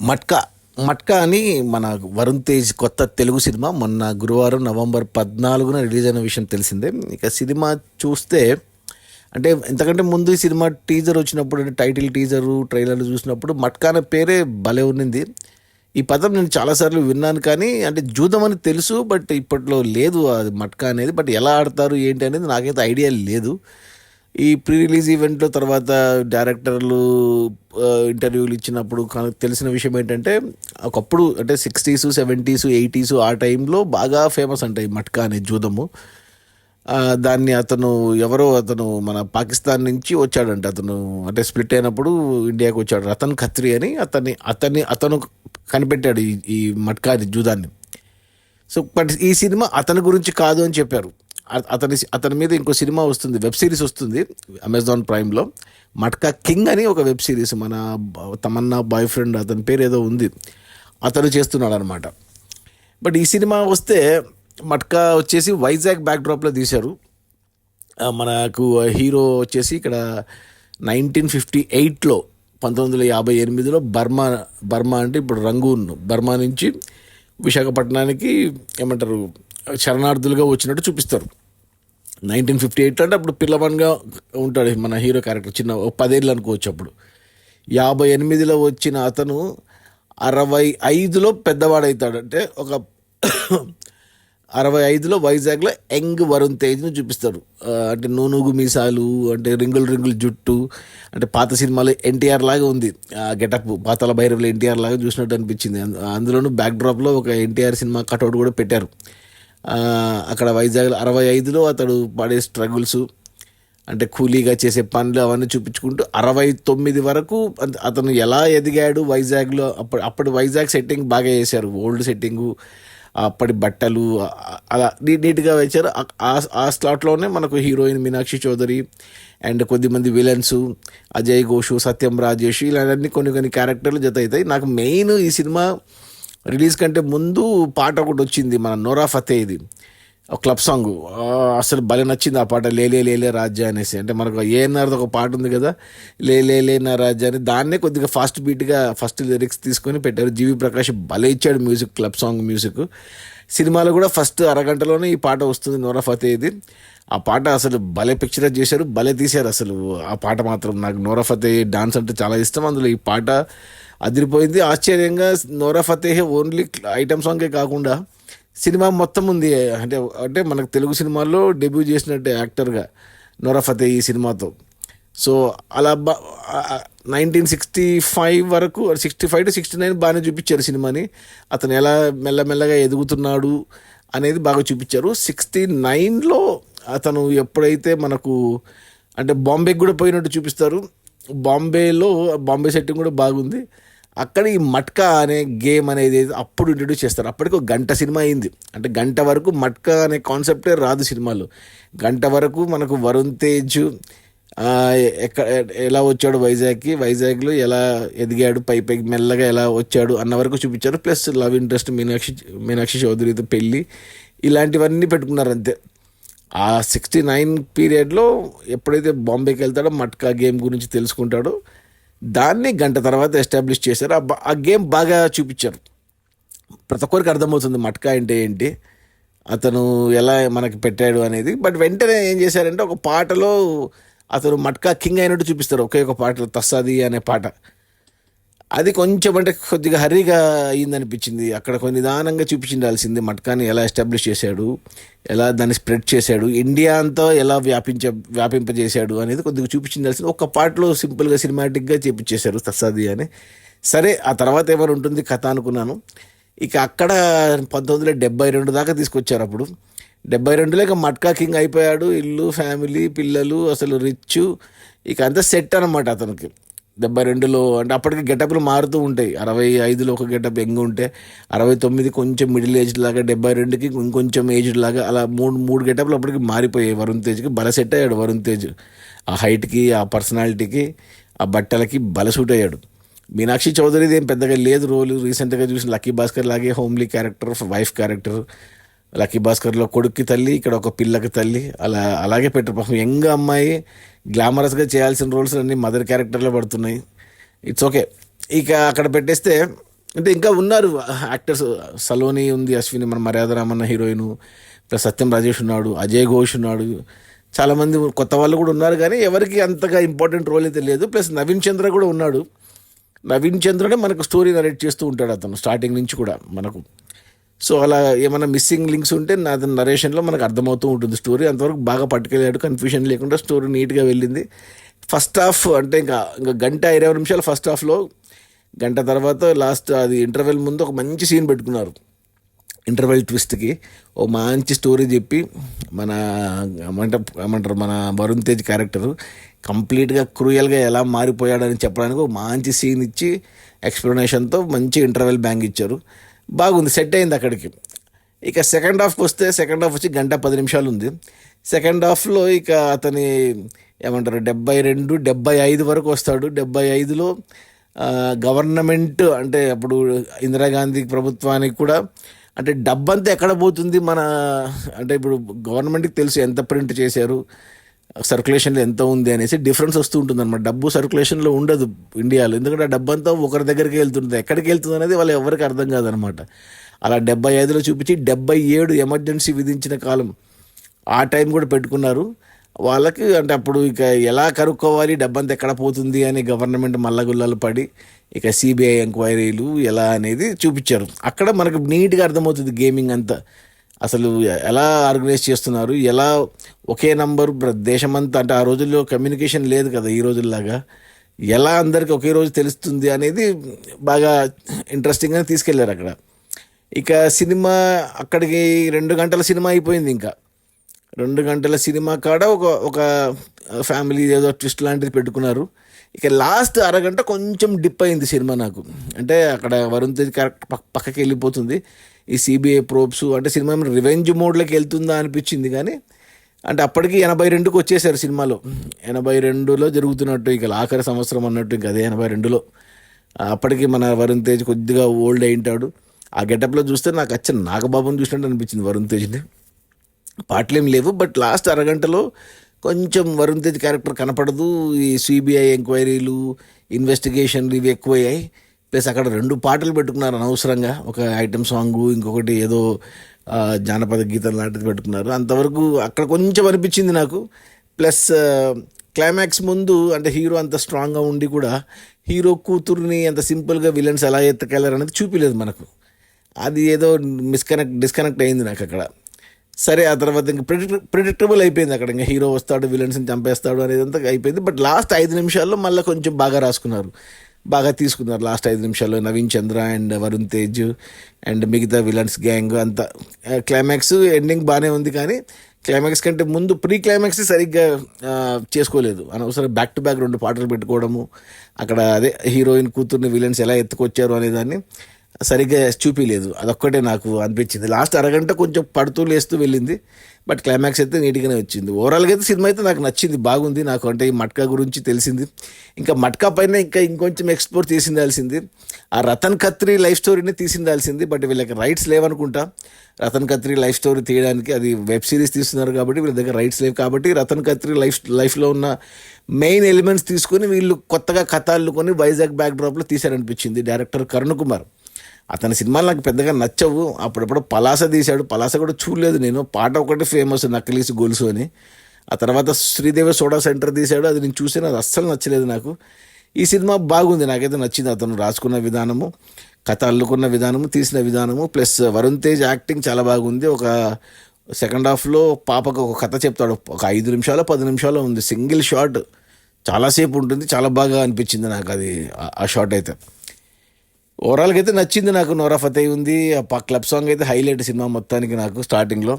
మట్కా మట్కా అని మన వరుణ్ తేజ్ కొత్త తెలుగు సినిమా మొన్న గురువారం నవంబర్ 14న రిలీజ్ అయిన విషయం తెలిసిందే. ఇక సినిమా చూస్తే అంటే ఇంతకంటే ముందు ఈ సినిమా టీజర్ వచ్చినప్పుడు అంటే టైటిల్ టీజరు ట్రైలర్లు చూసినప్పుడు మట్కా అనే పేరే భలే ఉన్నింది. ఈ పదం నేను చాలాసార్లు విన్నాను కానీ అంటే జూదం అని తెలుసు, బట్ ఇప్పట్లో లేదు అది మట్కా అనేది. బట్ ఎలా ఆడతారు ఏంటి అనేది నాకైతే ఐడియా లేదు. ఈ ప్రీ రిలీజ్ ఈవెంట్లో తర్వాత డైరెక్టర్లు ఇంటర్వ్యూలు ఇచ్చినప్పుడు తెలిసిన విషయం ఏంటంటే ఒకప్పుడు అంటే 60s 70s 80s ఆ టైంలో బాగా ఫేమస్ అంట ఈ మట్కా అనే జూదము. దాన్ని అతను మన పాకిస్తాన్ నుంచి వచ్చాడంట. అతను అంటే స్ప్లిట్ అయినప్పుడు ఇండియాకి వచ్చాడు. రతన్ ఖత్రి అని అతను కనిపెట్టాడు ఈ మట్కా జూదాన్ని. సో బట్ ఈ సినిమా అతని గురించి కాదు అని చెప్పారు. అతని మీద ఇంకో సినిమా వస్తుంది, వెబ్ సిరీస్ వస్తుంది అమెజాన్ ప్రైమ్లో. మట్కా కింగ్ అని ఒక వెబ్ సిరీస్, మన తమన్నా బాయ్ ఫ్రెండ్ అతని పేరు ఏదో ఉంది, అతను చేస్తున్నాడు అనమాట. బట్ ఈ సినిమా వస్తే మట్కా వచ్చేసి వైజాగ్ బ్యాక్డ్రాప్లో తీశారు. మనకు హీరో వచ్చేసి ఇక్కడ 1958లో 1958లో బర్మా అంటే ఇప్పుడు రంగూన్, బర్మా నుంచి విశాఖపట్నానికి ఏమంటారు శరణార్థులుగా వచ్చినట్టు చూపిస్తారు. 1958 అంటే అప్పుడు పిల్లవాడిగా ఉంటాడు మన హీరో క్యారెక్టర్, చిన్న 10 ఏళ్ళు అనుకోవచ్చు. అప్పుడు 58లో వచ్చిన అతను 65లో పెద్దవాడవుతాడు. అంటే ఒక 65లో వైజాగ్లో యంగ్ వరుణ్ తేజ్ను చూపిస్తారు. అంటే నూనూగు మీసాలు, అంటే రింగులు జుట్టు, అంటే పాత సినిమాలో ఎన్టీఆర్ లాగా ఉంది ఆ గెటప్. పాతాళ భైరవిలో ఎన్టీఆర్ లాగా చూసినట్టు అనిపించింది. అందులోనూ బ్యాక్డ్రాప్లో ఒక ఎన్టీఆర్ సినిమా కటౌట్ కూడా పెట్టారు. అక్కడ వైజాగ్లో 65లో అతడు పడే స్ట్రగుల్స్, అంటే కూలీగా చేసే పనులు అవన్నీ చూపించుకుంటూ 69 వరకు అతను ఎలా ఎదిగాడు వైజాగ్లో. అప్పటి వైజాగ్ సెట్టింగ్ బాగా చేశారు, ఓల్డ్ సెట్టింగు, అప్పటి బట్టలు అలా నీట్గా వేశారు. ఆ స్లాట్లోనే మనకు హీరోయిన్ మీనాక్షి చౌదరి అండ్ కొద్దిమంది విలన్స్, అజయ్ ఘోష్, సత్యం రాజేష్, ఇలాంటి కొన్ని క్యారెక్టర్లు జత అవుతాయి. నాకు మెయిన్ ఈ సినిమా రిలీజ్ కంటే ముందు పాట ఒకటి వచ్చింది, మన నోరా ఫతేది క్లబ్ సాంగ్. అసలు భలే నచ్చింది ఆ పాట, లేలే లేలే రాజ్యా అనేసి. అంటే మనకు ఏఎన్ఆర్ది ఒక పాట ఉంది కదా, లే నా రాజ్యా అని, దాన్నే కొద్దిగా ఫాస్ట్ బీట్గా ఫస్ట్ లిరిక్స్ తీసుకొని పెట్టారు. జీవి ప్రకాష్ భలే ఇచ్చాడు మ్యూజిక్, క్లబ్ సాంగ్ మ్యూజిక్. సినిమాలో కూడా ఫస్ట్ అరగంటలోనే ఈ పాట వస్తుంది, నోరా ఫతేది. ఆ పాట అసలు భలే పిక్చరైజ్ చేశారు, భలే తీశారు అసలు. ఆ పాట మాత్రం నాకు నోరా ఫతే డాన్స్ అంటే చాలా ఇష్టం. అందులో ఈ పాట అదిరిపోయింది. ఆశ్చర్యంగా నోరా ఫతేహే ఓన్లీ ఐటమ్ సాంగే కాకుండా సినిమా మొత్తం ఉంది. అంటే మనకు తెలుగు సినిమాల్లో డెబ్యూ చేసినట్టే యాక్టర్గా నోరా ఫతే ఈ సినిమాతో. సో అలా 1965 వరకు 65 to 69 బాగానే చూపించారు సినిమాని. అతను ఎలా మెల్లమెల్లగా ఎదుగుతున్నాడు అనేది బాగా చూపించారు. 69లో అతను ఎప్పుడైతే మనకు అంటే బాంబేకి కూడా పోయినట్టు చూపిస్తారు. బాంబే సెట్టింగ్ కూడా బాగుంది. అక్కడ ఈ మట్కా అనే గేమ్ అనేది అప్పుడు ఇంట్రడ్యూస్ చేస్తారు. అప్పటికి ఒక గంట సినిమా అయింది. అంటే గంట వరకు మట్కా అనే కాన్సెప్టే రాదు సినిమాలో. గంట వరకు మనకు వరుణ్ తేజ్ ఎలా వచ్చాడు వైజాగ్లో ఎలా ఎదిగాడు, పైకి మెల్లగా ఎలా వచ్చాడు అన్న వరకు చూపించారు. ప్లస్ లవ్ ఇంట్రెస్ట్ మీనాక్షి చౌదరితో పెళ్ళి, ఇలాంటివన్నీ పెట్టుకున్నారు అంతే. ఆ 69 పీరియడ్లో ఎప్పుడైతే బాంబేకి వెళ్తాడో మట్కా గేమ్ గురించి తెలుసుకుంటాడో దాన్ని గంట తర్వాత ఎస్టాబ్లిష్ చేశారు. ఆ గేమ్ బాగా చూపించారు. ప్రతి ఒక్కరికి అర్థమవుతుంది మట్కా అంటే ఏంటి, అతను ఎలా మనకి పెట్టాడు అనేది. బట్ వెంటనే ఏం చేశారంటే ఒక పాటలో అతను మట్కా కింగ్ అయినట్టు చూపిస్తారు. ఒకే ఒక పాటలో తస్సాది అనే పాట, అది కొంచెం అంటే కొద్దిగా హర్రీగా అయ్యిందనిపించింది. అక్కడ కొన్ని నిదానంగా చూపించాల్సింది మట్కాని ఎలా ఎస్టాబ్లిష్ చేశాడు, ఎలా దాన్ని స్ప్రెడ్ చేశాడు, ఇండియా అంతా ఎలా వ్యాపింపజేశాడు అనేది కొద్దిగా చూపించాల్సింది. ఒక పాటలో సింపుల్గా సినిమాటిక్గా చేపించేశారు తస్సాది అని. సరే ఆ తర్వాత ఏమైనా ఉంటుంది కథ అనుకున్నాను. ఇక అక్కడ 1972 దాకా తీసుకొచ్చారు. అప్పుడు 72లో ఇక మట్కా కింగ్ అయిపోయాడు. ఇల్లు, ఫ్యామిలీ, పిల్లలు, అసలు రిచ్, ఇక అంతా సెట్ అనమాట అతనికి. 72లో అంటే అప్పటికి గెటప్లు మారుతూ ఉంటాయి. 65లో ఒక గెటప్ యంగ్ ఉంటే, 69 కొంచెం మిడిల్ ఏజ్ లాగా, 72కి ఇంకొంచెం ఏజ్డ్ లాగా, అలా మూడు గెటప్లు అప్పటికి మారిపోయాయి. వరుణ్ తేజ్కి బల సెట్ అయ్యాడు. వరుణ్ తేజ్ ఆ హైట్కి, ఆ పర్సనాలిటీకి, ఆ బట్టలకి బల సూట్ అయ్యాడు. మీనాక్షి చౌదరిది ఏం పెద్దగా లేదు రోలు. రీసెంట్గా చూసిన లక్కీ భాస్కర్ లాగే homely character, wife character. Lucky భాస్కర్లో కొడుక్కి తల్లి, ఇక్కడ ఒక పిల్లకి తల్లి, అలాగే పెట్టారు. పాపం యంగ్ అమ్మాయి గ్లామరస్గా చేయాల్సిన రోల్స్ అన్నీ మదర్ క్యారెక్టర్లో పడుతున్నాయి. It's okay. ఇక అక్కడ పెట్టేస్తే అంటే ఇంకా ఉన్నారు యాక్టర్స్. సలోని ఉంది, అశ్విని, మన మర్యాద రామన్న హీరోయిన్, ప్లస్ సత్యం రాజేష్ ఉన్నాడు, అజయ్ ఘోష్ ఉన్నాడు, చాలామంది కొత్త వాళ్ళు కూడా ఉన్నారు. కానీ ఎవరికి అంతగా ఇంపార్టెంట్ రోల్ అయితే లేదు. ప్లస్ నవీన్ చంద్ర కూడా ఉన్నాడు. నవీన్ చంద్రనే మనకు స్టోరీ నరేట్ చేస్తూ ఉంటాడు అతను స్టార్టింగ్ నుంచి కూడా మనకు. సో అలా ఏమైనా మిస్సింగ్ లింక్స్ ఉంటే నా నరేషన్లో మనకు అర్థమవుతూ ఉంటుంది స్టోరీ. అంతవరకు బాగా పట్టుకెళ్ళాడు, కన్ఫ్యూజన్ లేకుండా స్టోరీ నీట్గా వెళ్ళింది. ఫస్ట్ హాఫ్ అంటే ఇంకా ఇంకా గంట 20 నిమిషాలు ఫస్ట్ హాఫ్లో, గంట తర్వాత లాస్ట్ అది ఇంటర్వెల్ ముందు ఒక మంచి సీన్ పెట్టుకున్నారు. ఇంటర్వెల్ ట్విస్ట్కి ఓ మంచి స్టోరీ చెప్పి మన ఏమంటారు మన వరుణ్ తేజ్ క్యారెక్టరు కంప్లీట్గా క్రూయల్గా ఎలా మారిపోయాడని చెప్పడానికి ఒక మంచి సీన్ ఇచ్చి ఎక్స్ప్లెనేషన్తో మంచి ఇంటర్వెల్ బ్యాంగ్ ఇచ్చారు. బాగుంది, సెట్ అయింది అక్కడికి. ఇక సెకండ్ హాఫ్కి వస్తే సెకండ్ హాఫ్ వచ్చి గంట 10 నిమిషాలు ఉంది. సెకండ్ హాఫ్లో ఇక అతని ఏమంటారు 72, 75 వరకు వస్తాడు. 75లో గవర్నమెంట్ అంటే అప్పుడు ఇందిరాగాంధీ ప్రభుత్వానికి కూడా అంటే డబ్బంతా ఎక్కడ పోతుంది మన అంటే ఇప్పుడు గవర్నమెంట్కి తెలుసు ఎంత ప్రింట్ చేశారు, సర్క్యులేషన్లో ఎంత ఉంది అనేసి డిఫరెన్స్ వస్తూ ఉంటుంది అనమాట. డబ్బు సర్క్యులేషన్లో ఉండదు ఇండియాలో, ఎందుకంటే ఆ డబ్బంతా ఒకరి దగ్గరికి వెళ్తుంది, ఎక్కడికి వెళ్తుంది అనేది వాళ్ళు ఎవరికి అర్థం కాదనమాట. అలా 75లో చూపించి 77 ఎమర్జెన్సీ విధించిన కాలం ఆ టైం కూడా పెట్టుకున్నారు వాళ్ళకి. అంటే అప్పుడు ఇక ఎలా కనుక్కోవాలి డబ్బంతా ఎక్కడ పోతుంది అని గవర్నమెంట్ మల్లగుల్లలు పడి ఇక సిబిఐ ఎంక్వైరీలు ఎలా అనేది చూపించారు. అక్కడ మనకు నీట్గా అర్థమవుతుంది గేమింగ్ అంతా అసలు ఎలా ఆర్గనైజ్ చేస్తున్నారు, ఎలా ఒకే నంబరు దేశమంతా, అంటే ఆ రోజుల్లో కమ్యూనికేషన్ లేదు కదా ఈ రోజుల్లాగా, ఎలా అందరికీ ఒకే రోజు తెలుస్తుంది అనేది బాగా ఇంట్రెస్టింగ్గా తీసుకెళ్లారు అక్కడ. ఇక సినిమా అక్కడికి 2 గంటల సినిమా అయిపోయింది. ఇంకా 2 గంటల సినిమా కాడ ఒక ఫ్యామిలీ ఏదో ట్విస్ట్ లాంటిది పెట్టుకున్నారు. ఇక లాస్ట్ అరగంట కొంచెం డిప్ అయింది సినిమా నాకు. అంటే అక్కడ వరుణ్ తేజ్ కరెక్ట్ పక్కకి వెళ్ళిపోతుంది. ఈ సిబిఐ ప్రోబ్స్ అంటే సినిమా రివెంజ్ మోడ్లోకి వెళ్తుందా అనిపించింది. కానీ అంటే అప్పటికి 82కి వచ్చేసారు సినిమాలో. 82లో జరుగుతున్నట్టు ఇక ఆఖరి సంవత్సరం అన్నట్టు ఇంకా అదే 82లో. అప్పటికి మన వరుణ్ తేజ్ కొద్దిగా ఓల్డ్ అయింటాడు. ఆ గెటప్లో చూస్తే నాకు నాగబాబుని చూసినట్టు అనిపించింది వరుణ్ తేజ్ని. పాటలేం లేవు, బట్ లాస్ట్ అరగంటలో కొంచెం వరుణ్ తేజ్ క్యారెక్టర్ కనపడదు. ఈ సిబిఐ ఎంక్వైరీలు, ఇన్వెస్టిగేషన్లు ఇవి ఎక్కువయ్యాయి. ప్లస్ అక్కడ 2 పాటలు పెట్టుకున్నారు అనవసరంగా, ఒక ఐటమ్ సాంగు, ఇంకొకటి ఏదో జానపద గీతం లాంటిది పెట్టుకున్నారు. అంతవరకు అక్కడ కొంచెం అనిపించింది నాకు. ప్లస్ క్లైమాక్స్ ముందు అంటే హీరో అంత స్ట్రాంగ్గా ఉండి కూడా హీరో కూతుర్ని అంత సింపుల్గా విలన్స్ ఎలా ఎత్తుకెళ్ళారు అనేది చూపించలేదు మనకు. అది ఏదో డిస్కనెక్ట్ అయింది నాకు అక్కడ. సరే ఆ తర్వాత ఇంకా ప్రిడిక్టబుల్ అయిపోయింది అక్కడ. ఇంకా హీరో వస్తాడు, విలన్స్ని చంపేస్తాడు అనేది అంతా అయిపోయింది. బట్ లాస్ట్ 5 నిమిషాల్లో మళ్ళీ కొంచెం బాగా రాసుకున్నారు, బాగా తీసుకున్నారు. లాస్ట్ 5 నిమిషాల్లో నవీన్ చంద్ర అండ్ వరుణ్ తేజ్ అండ్ మిగతా విలన్స్ గ్యాంగ్ అంతా. క్లైమాక్స్ ఎండింగ్ బాగానే ఉంది, కానీ క్లైమాక్స్ కంటే ముందు ప్రీ క్లైమాక్స్ సరిగ్గా చేసుకోలేదు. అనవసరం బ్యాక్ టు బ్యాక్ 2 పాటలు పెట్టుకోవడము, అక్కడ అదే హీరోయిన్ కూతుర్ని విలన్స్ ఎలా ఎత్తుకొచ్చారు అనేదాన్ని సరిగ్గా చూపించలేదు. అదొక్కటే నాకు అనిపించింది. లాస్ట్ అరగంట కొంచెం పడుతూ లేస్తూ వెళ్ళింది, బట్ క్లైమాక్స్ అయితే నీట్గానే వచ్చింది. ఓవరాల్గా అయితే సినిమా అయితే నాకు నచ్చింది, బాగుంది నాకు. అంటే ఈ మట్కా గురించి తెలిసింది, ఇంకా మట్కా పైన ఇంకొంచెం ఎక్స్ప్లోర్ చేసిందాల్సింది. ఆ రతన్ ఖత్రీ లైఫ్ స్టోరీని తీసిందాల్సింది, బట్ వీళ్ళకి రైట్స్ లేవనుకుంటా రతన్ ఖత్రీ లైఫ్ స్టోరీ తీయడానికి. అది వెబ్ సిరీస్ తీస్తున్నారు కాబట్టి వీళ్ళ దగ్గర రైట్స్ లేవు. కాబట్టి రతన్ ఖత్రీ లైఫ్లో ఉన్న మెయిన్ ఎలిమెంట్స్ తీసుకొని వీళ్ళు కొత్తగా కథ అల్లుకొని వైజాగ్ బ్యాక్ డ్రాప్లో తీశారనిపించింది డైరెక్టర్ కరుణ్ కుమార్. అతని సినిమాలు నాకు పెద్దగా నచ్చవు. అప్పుడప్పుడు పలాస తీశాడు, పలాస కూడా చూడలేదు నేను. పాట ఒకటి ఫేమస్, నక్లీస్ గొలుసు అని. ఆ తర్వాత శ్రీదేవి సోడా సెంటర్ తీశాడు, అది నేను చూసాను, అది అస్సలు నచ్చలేదు నాకు. ఈ సినిమా బాగుంది, నాకైతే నచ్చింది. అతను రాసుకున్న విధానము, కథ అల్లుకున్న విధానము, తీసిన విధానము, ప్లస్ వరుణ్ తేజ్ యాక్టింగ్ చాలా బాగుంది. ఒక సెకండ్ హాఫ్లో పాపకు ఒక కథ చెప్తాడు, ఒక 5 నిమిషాలు 10 నిమిషాలు ఉంది, సింగిల్ షాట్ చాలాసేపు ఉంటుంది. చాలా బాగా అనిపించింది నాకు అది, ఆ షాట్ అయితే. ఓవరాల్గా అయితే నచ్చింది నాకు. నోరా ఫతేహి ఉంది, ఆ క్లబ్ సాంగ్ అయితే హైలైట్ సినిమా మొత్తానికి నాకు స్టార్టింగ్లో.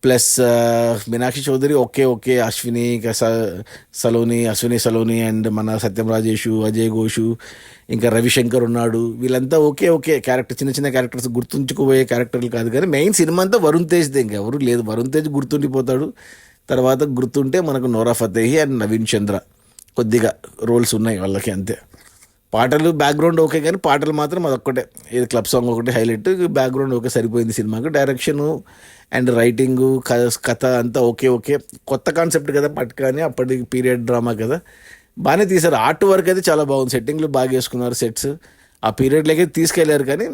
Plus Meenakshi Chaudhary okay, Ashwini Saloni and మన సత్యం రాజేషు, అజయ్ ఘోషు, ఇంకా రవిశంకర్ ఉన్నాడు. వీళ్ళంతా ఓకే క్యారెక్టర్, చిన్న క్యారెక్టర్స్, గుర్తుంచుకోబోయే క్యారెక్టర్లు కాదు. కానీ మెయిన్ సినిమా అంతా వరుణ్ తేజ్దే, ఇంకా ఎవరు లేదు. వరుణ్ తేజ్ గుర్తుండిపోతాడు. తర్వాత గుర్తుంటే మనకు నోరా ఫతేహి అండ్ నవీన్ చంద్ర కొద్దిగా రోల్స్ ఉన్నాయి వాళ్ళకి, అంతే. పాటలు బ్యాక్గ్రౌండ్ ఓకే, కానీ పాటలు మాత్రం అదొక్కటే, ఇది క్లబ్ సాంగ్ ఒకటి హైలైట్, బ్యాక్గ్రౌండ్ ఓకే సరిపోయింది సినిమాకు. డైరెక్షను అండ్ రైటింగు, కథ అంతా ఓకే. కొత్త కాన్సెప్ట్ కదా పట్కా అని, అప్పటి పీరియడ్ డ్రామా కదా, బాగానే తీశారు. ఆర్ట్ వర్క్ అయితే చాలా బాగుంది, సెట్టింగ్లు బాగా వేసుకున్నారు, సెట్స్ ఆ పీరియడ్లోకి తీసుకెళ్లారు, కానీ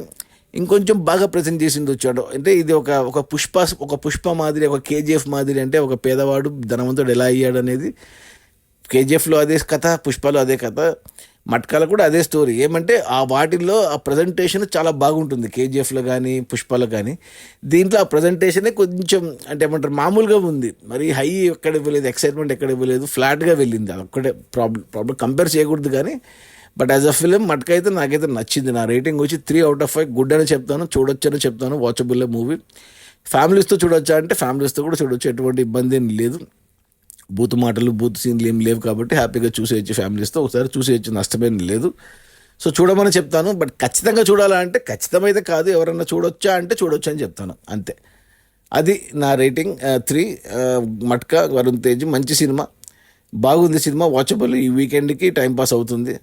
ఇంకొంచెం బాగా ప్రజెంట్ చేసింది వచ్చాడు. అంటే ఇది ఒక పుష్ప మాదిరి, ఒక కేజీఎఫ్ మాదిరి, అంటే ఒక పేదవాడు ధనవంతుడు ఎలా అయ్యాడు అనేది. కేజీఎఫ్లో అదే కథ, పుష్పలో అదే కథ, మట్కాలో కూడా అదే స్టోరీ. ఏమంటే ఆ వాటిల్లో ఆ ప్రజెంటేషన్ చాలా బాగుంటుంది, కేజీఎఫ్లో కానీ పుష్పలో కానీ. దీంట్లో ఆ ప్రజెంటేషనే కొంచెం అంటే ఏమంటారు మామూలుగా ఉంది, మరి హై ఎక్కడ ఇవ్వలేదు, ఎక్సైట్మెంట్ ఎక్కడ ఇవ్వలేదు, ఫ్లాట్గా వెళ్ళింది. అదొక్కటే ప్రాబ్లం కంపేర్ చేయకూడదు కానీ. But as a film matka అయితే నాకైతే నచ్చింది. నా రేటింగ్ వచ్చి 3/5 గుడ్ అని చెప్తాను, చూడొచ్చని చెప్తాను. Watchable movie. ఫ్యామిలీస్తో చూడొచ్చా అంటే ఫ్యామిలీస్తో కూడా చూడొచ్చు, ఎటువంటి ఇబ్బంది ఏం లేదు. బూత్ మాటలు బూత్ సీన్లు ఏం లేవు కాబట్టి హ్యాపీగా చూసేయచ్చు, ఫ్యామిలీస్తో ఒకసారి చూసేయచ్చు, నష్టమేం లేదు. సో చూడమని చెప్తాను. బట్ ఖచ్చితంగా చూడాలా అంటే ఖచ్చితమైతే కాదు, ఎవరన్నా చూడొచ్చా అంటే చూడొచ్చు అని చెప్తాను, అంతే. అది నా రేటింగ్ 3. మట్క, వరుణ్ తేజ్, మంచి సినిమా, బాగుంది సినిమా, వాచబుల్. ఈ వీకెండ్కి టైంపాస్ అవుతుంది.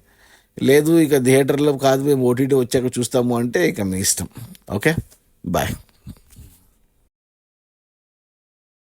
లేదు ఇక థియేటర్లో కాదు మేము ఓటీటీ వచ్చాక చూస్తాము అంటే ఇక మీ ఇష్టం. Okay, bye.